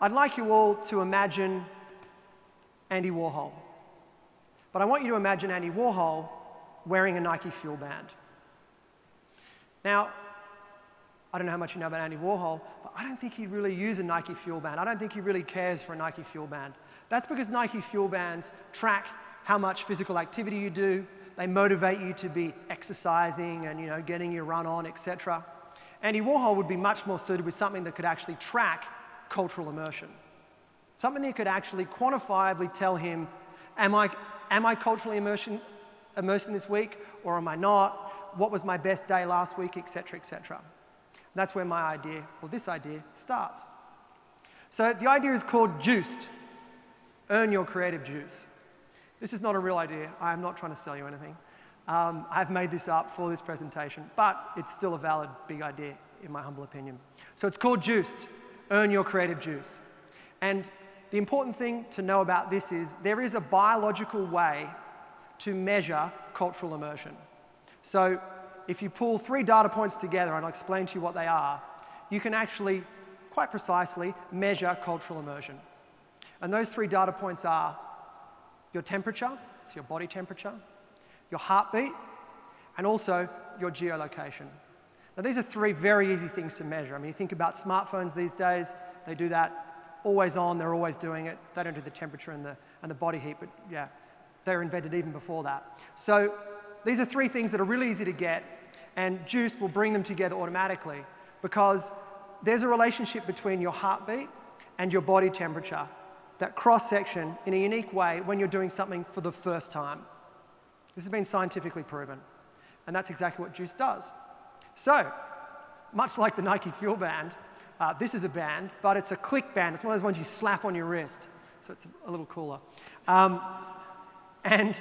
I'd like you all to imagine Andy Warhol. But I want you to imagine Andy Warhol wearing a Nike Fuel Band. Now, I don't know how much you know about Andy Warhol, but I don't think he'd really use a Nike Fuel Band. I don't think he really cares for a Nike Fuel Band. That's because Nike Fuel Bands track how much physical activity you do. They motivate you to be exercising and getting your run on, etc. Andy Warhol would be much more suited with something that could actually track cultural immersion. Something that could actually quantifiably tell him, am I culturally immersing this week, or am I not? What was my best day last week, etc., etc. That's where my idea, or this idea, starts. So the idea is called Juiced. Earn your creative juice. This is not a real idea. I am not trying to sell you anything. I've made this up for this presentation, but it's still a valid big idea, in my humble opinion. So it's called Juiced. Earn your creative juice. And the important thing to know about this is there is a biological way to measure cultural immersion. So if you pull 3 data points together, and I'll explain to you what they are, you can actually, quite precisely, measure cultural immersion. And those 3 data points are your temperature, so your body temperature, your heartbeat, and also your geolocation. Now, these are 3 very easy things to measure. I mean, you think about smartphones these days, they do that always on, they're always doing it. They don't do the temperature and the body heat, but yeah, they were invented even before that. So these are 3 things that are really easy to get, and Juiced will bring them together automatically because there's a relationship between your heartbeat and your body temperature, that cross-section in a unique way when you're doing something for the first time. This has been scientifically proven, and that's exactly what Juiced does. So, much like the Nike Fuel Band, this is a band, but it's a click band. It's one of those ones you slap on your wrist, so it's a little cooler. And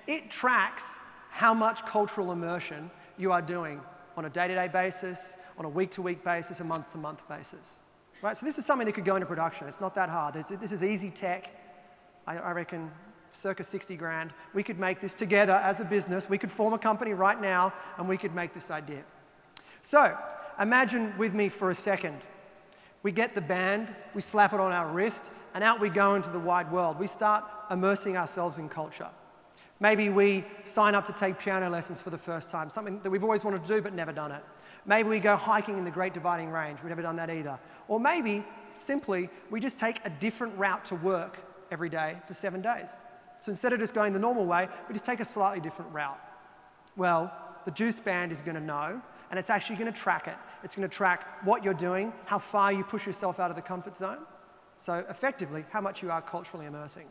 it tracks how much cultural immersion you are doing on a day-to-day basis, on a week-to-week basis, a month-to-month basis. Right? So this is something that could go into production. It's not that hard. This is easy tech. I reckon circa 60 grand. We could make this together as a business. We could form a company right now, and we could make this idea. So imagine with me for a second. We get the band, we slap it on our wrist, and out we go into the wide world. We start immersing ourselves in culture. Maybe we sign up to take piano lessons for the first time, something that we've always wanted to do but never done it. Maybe we go hiking in the Great Dividing Range. We've never done that either. Or maybe, simply, we just take a different route to work every day for 7 days. So instead of just going the normal way, we just take a slightly different route. Well, the Juiced band is going to know, and it's actually going to track it. It's going to track what you're doing, how far you push yourself out of the comfort zone. So effectively, how much you are culturally immersing.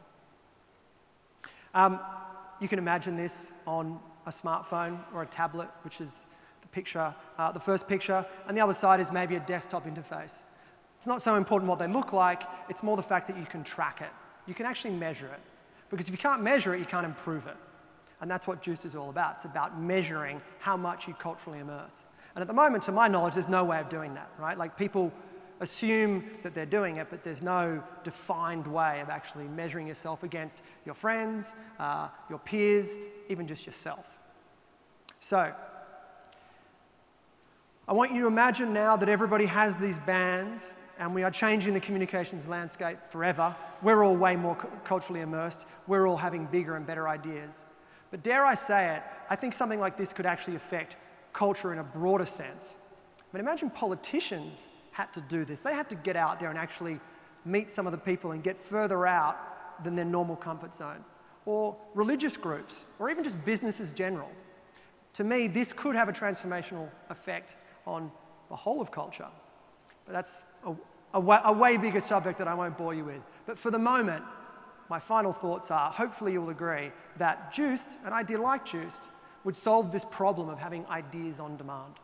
You can imagine this on a smartphone or a tablet, which is the picture, the first picture, and the other side is maybe a desktop interface. It's not so important what they look like, it's more the fact that you can track it. You can actually measure it. Because if you can't measure it, you can't improve it. And that's what Juiced is all about. It's about measuring how much you culturally immerse. And at the moment, to my knowledge, there's no way of doing that, right? Like, people assume that they're doing it, but there's no defined way of actually measuring yourself against your friends, your peers, even just yourself. So, I want you to imagine now that everybody has these bands, and we are changing the communications landscape forever. We're all way more culturally immersed. We're all having bigger and better ideas. But dare I say it, I think something like this could actually affect culture in a broader sense. But imagine politicians had to do this. They had to get out there and actually meet some of the people and get further out than their normal comfort zone. Or religious groups, or even just businesses general. To me, this could have a transformational effect on the whole of culture. But that's a way bigger subject that I won't bore you with. But for the moment, my final thoughts are, hopefully you'll agree, that Juiced, an idea like Juiced, would solve this problem of having ideas on demand.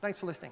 Thanks for listening.